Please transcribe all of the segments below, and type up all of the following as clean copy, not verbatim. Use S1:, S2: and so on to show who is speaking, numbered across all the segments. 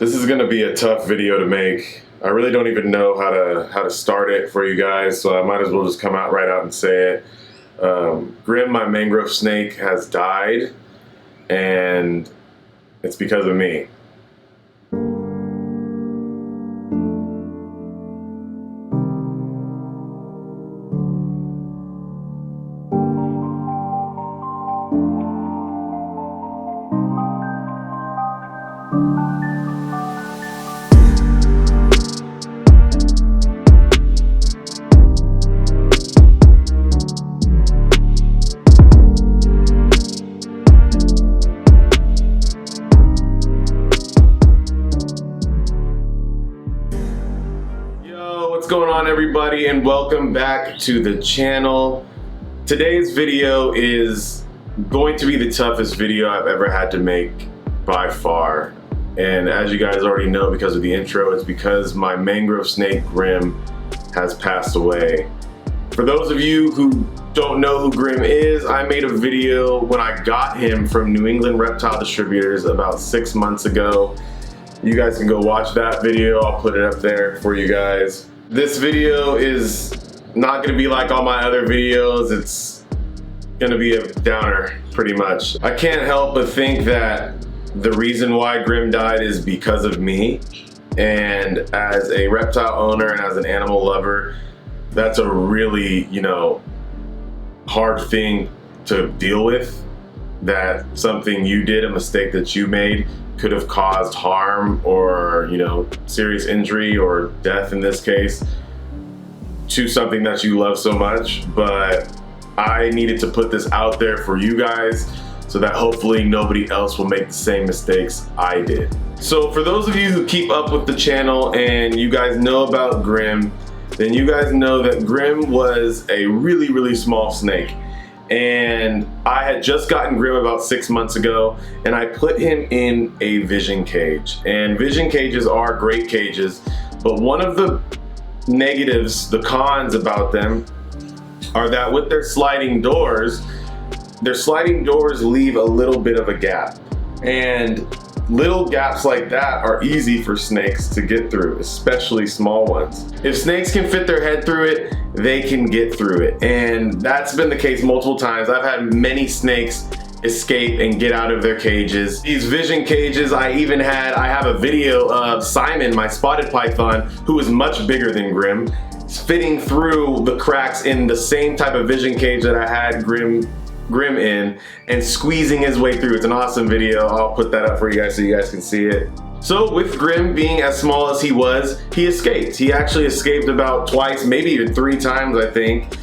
S1: This is gonna be a tough video to make. I really don't even know how to start it for you guys, so I might as well just come out right out and say it. Grimm, my mangrove snake, has died, and it's because of me. What's going on, everybody, and welcome back to the channel. Today's video is going to be the toughest video I've ever had to make by far, and as you guys already know because of the intro, it's because my mangrove snake Grimm has passed away. For those of you who don't know who Grimm is, I made a video when I got him from New England Reptile Distributors about 6 months ago. You guys can go watch that video. I'll put it up there for you guys. This video is not gonna be like all my other videos. It's gonna be a downer, pretty much. I can't help but think that the reason why Grimm died is because of me. And as a reptile owner and as an animal lover, that's a really, hard thing to deal with. That something you did, a mistake that you made, could have caused harm or, serious injury or death in this case to something that you love so much. But I needed to put this out there for you guys so that hopefully nobody else will make the same mistakes I did. So for those of you who keep up with the channel and you guys know about Grimm, then you guys know that Grimm was a really, really small snake. And I had just gotten Grimm about 6 months ago, and I put him in a vision cage. And vision cages are great cages, but one of the negatives, the cons about them, are that with their sliding doors leave a little bit of a gap. And little gaps like that are easy for snakes to get through, especially small ones. If snakes can fit their head through it, they can get through it. And that's been the case multiple times. I've had many snakes escape and get out of their cages. These vision cages, I have a video of Simon, my spotted python, who is much bigger than Grimm, fitting through the cracks in the same type of vision cage that I had Grimm in and squeezing his way through. It's an awesome video. I'll put that up for you guys so you guys can see it. So with Grimm being as small as he was, he escaped. He actually escaped about twice, maybe even 3 times, I think,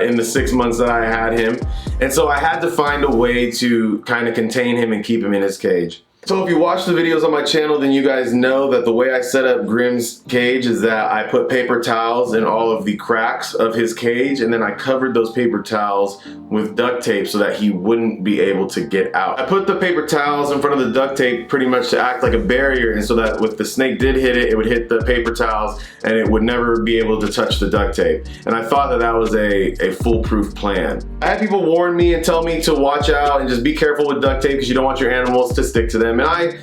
S1: in the 6 months that I had him. And so I had to find a way to kind of contain him and keep him in his cage. So if you watch the videos on my channel, then you guys know that the way I set up Grimm's cage is that I put paper towels in all of the cracks of his cage, and then I covered those paper towels with duct tape so that he wouldn't be able to get out. I put the paper towels in front of the duct tape pretty much to act like a barrier, and so that if the snake did hit it, it would hit the paper towels and it would never be able to touch the duct tape. And I thought that that was a foolproof plan. I had people warn me and tell me to watch out and just be careful with duct tape because you don't want your animals to stick to them. And I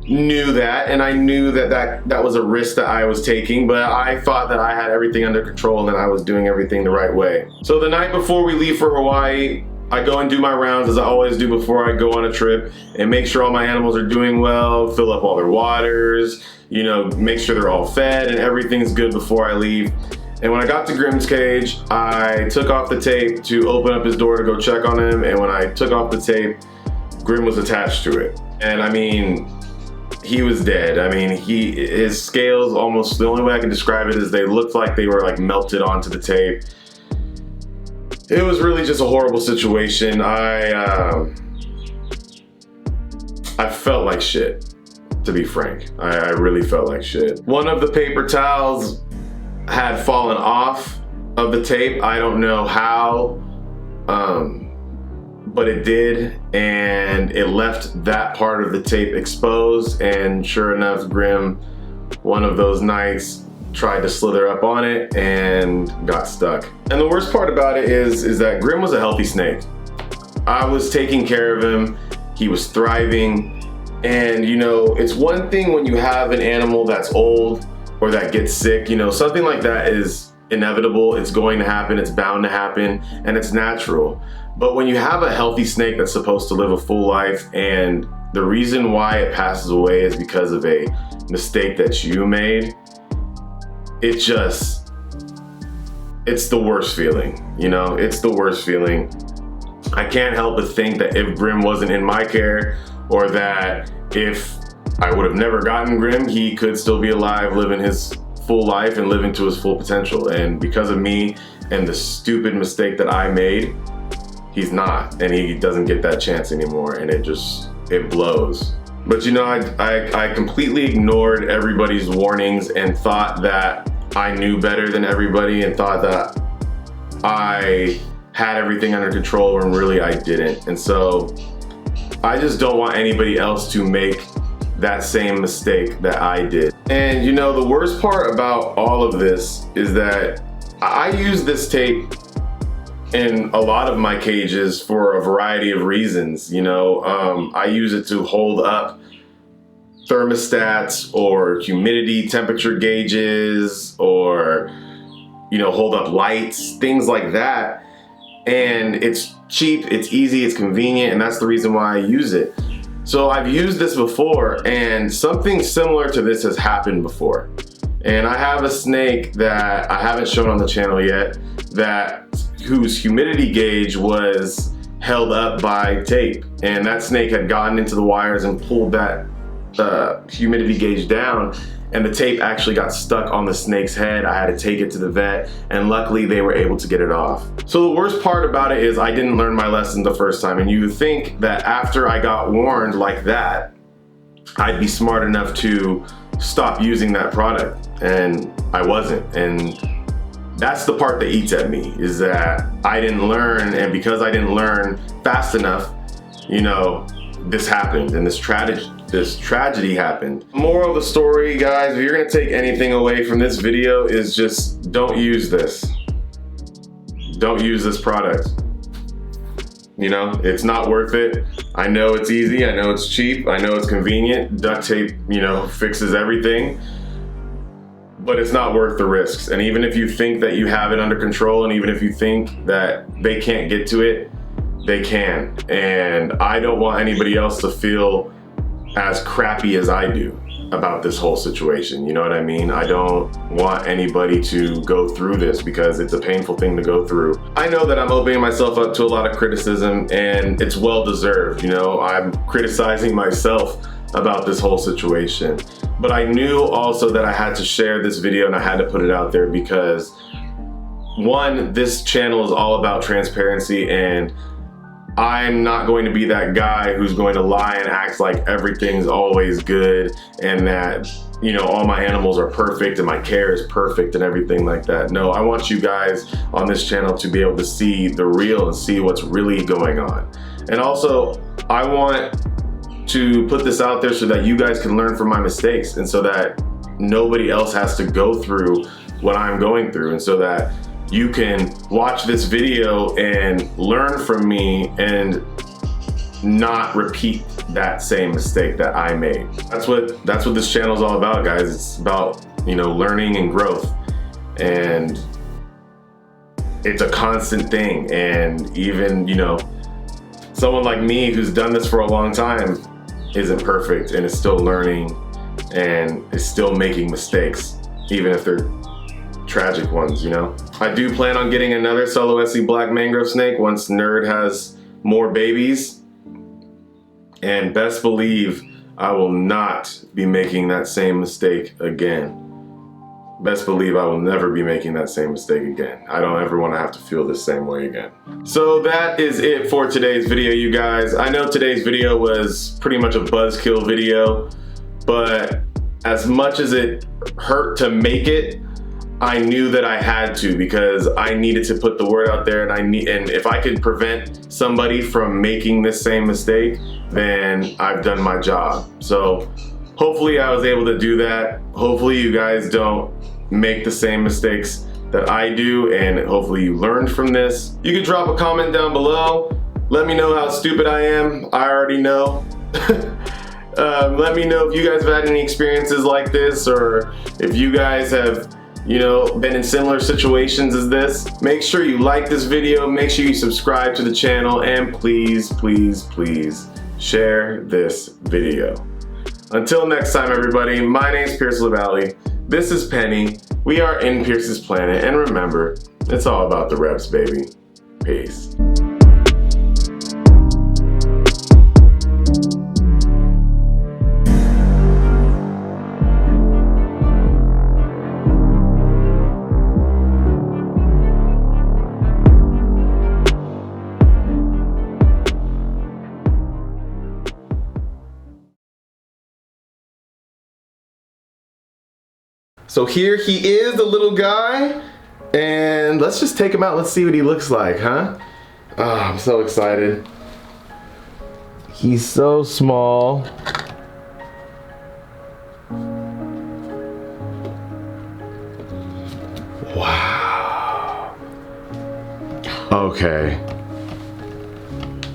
S1: knew that, and I knew that was a risk that I was taking, but I thought that I had everything under control and that I was doing everything the right way. So the night before we leave for Hawaii, I go and do my rounds as I always do before I go on a trip and make sure all my animals are doing well, fill up all their waters, make sure they're all fed and everything's good before I leave. And when I got to Grimm's cage, I took off the tape to open up his door to go check on him, and when I took off the tape, Grimm was attached to it. And I mean, he was dead. I mean, his scales, almost the only way I can describe it is they looked like they were like melted onto the tape. It was really just a horrible situation. I felt like shit, to be frank. I really felt like shit. One of the paper towels had fallen off of the tape. I don't know how, but it did, and it left that part of the tape exposed, and sure enough, Grimm, one of those nights, tried to slither up on it and got stuck. And the worst part about it is that Grimm was a healthy snake. I was taking care of him, he was thriving, And you know, it's one thing when you have an animal that's old or that gets sick, you know, something like that is inevitable, it's going to happen, it's bound to happen, and it's natural. But when you have a healthy snake that's supposed to live a full life, and the reason why it passes away is because of a mistake that you made, it's the worst feeling, you know, it's the worst feeling. I can't help but think that if Grimm wasn't in my care, or that if I would have never gotten Grimm, he could still be alive, living his full life and living to his full potential. And because of me and the stupid mistake that I made, he's not, and he doesn't get that chance anymore, and it blows. But you know, I completely ignored everybody's warnings and thought that I knew better than everybody, and thought that I had everything under control when really I didn't. And so I just don't want anybody else to make that same mistake that I did. And you know, the worst part about all of this is that I use this tape in a lot of my cages for a variety of reasons. You know, I use it to hold up thermostats or humidity temperature gauges, or, you know, hold up lights, things like that. And it's cheap, it's easy, it's convenient, and that's the reason why I use it. So I've used this before, and something similar to this has happened before. And I have a snake that I haven't shown on the channel yet, whose humidity gauge was held up by tape. And that snake had gotten into the wires and pulled that humidity gauge down, and the tape actually got stuck on the snake's head. I had to take it to the vet, and luckily they were able to get it off. So the worst part about it is I didn't learn my lesson the first time, and you would think that after I got warned like that, I'd be smart enough to stop using that product, and I wasn't. And that's the part that eats at me, is that I didn't learn, and because I didn't learn fast enough, you know, this happened, and this tragedy happened. Moral of the story, guys, if you're gonna take anything away from this video, is just don't use this. Don't use this product. You know, it's not worth it. I know it's easy, I know it's cheap, I know it's convenient. Duct tape, you know, fixes everything, but it's not worth the risks. And even if you think that you have it under control, and even if you think that they can't get to it, they can. And I don't want anybody else to feel as crappy as I do about this whole situation. You know what I mean? I don't want anybody to go through this, because it's a painful thing to go through. I know that I'm opening myself up to a lot of criticism, and it's well deserved. You know, I'm criticizing myself about this whole situation. But I knew also that I had to share this video, and I had to put it out there because, one, this channel is all about transparency, and I'm not going to be that guy who's going to lie and act like everything's always good, and that, you know, all my animals are perfect and my care is perfect and everything like that. No, I want you guys on this channel to be able to see the real and see what's really going on. And also, I want to put this out there so that you guys can learn from my mistakes, and so that nobody else has to go through what I'm going through, and so that you can watch this video and learn from me and not repeat that same mistake that I made. That's what this channel is all about, guys. It's about, you know, learning and growth, and it's a constant thing. And even, you know, someone like me who's done this for a long time isn't perfect, and is still learning, and is still making mistakes, even if they're tragic ones, you know. I do plan on getting another solo SE black mangrove snake once Nerd has more babies, and best believe I will not be making that same mistake again. Best believe I will never be making that same mistake again. I don't ever want to have to feel the same way again. So that is it for today's video, you guys. I know today's video was pretty much a buzzkill video, but as much as it hurt to make it, I knew that I had to, because I needed to put the word out there, and if I could prevent somebody from making this same mistake, then I've done my job. So hopefully I was able to do that. Hopefully you guys don't make the same mistakes that I do, and hopefully you learned from this. You can drop a comment down below. Let me know how stupid I am. I already know. Let me know if you guys have had any experiences like this, or if you guys have, you know, been in similar situations as this. Make sure you like this video, make sure you subscribe to the channel, and please, please, please share this video. Until next time, everybody, my name's Pierce LaValle. This is Penny. We are in Pierce's Planet, and remember, it's all about the reps, baby. Peace. So here he is, the little guy, and let's just take him out. Let's see what he looks like, huh? Oh, I'm so excited. He's so small. Wow. Okay.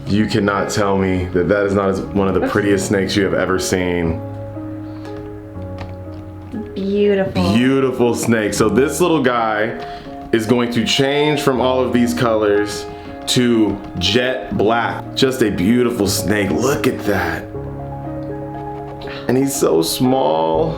S1: You cannot tell me that that is not one of the prettiest snakes you have ever seen.
S2: Beautiful.
S1: Beautiful snake. So this little guy is going to change from all of these colors to jet black. Just a beautiful snake. Look at that. And he's so small.